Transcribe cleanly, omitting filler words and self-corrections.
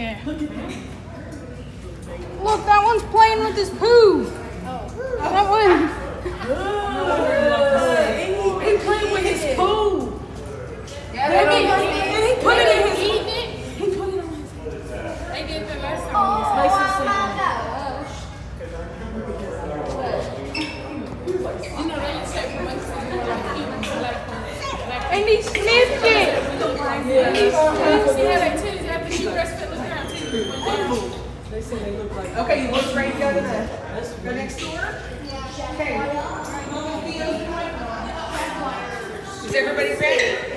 Yeah. Look, that one's playing with his poo. That one. He playing with his poo. Yeah, He put it in his. eating it. He put it on his. They did the last time. Nice and simple. You know, they used to say monkeys like humans, and he sniffed it. See how they titties after she breastfed the ground titties. They say they look like. Okay, you both ready to go to the next door? Okay. Is everybody ready?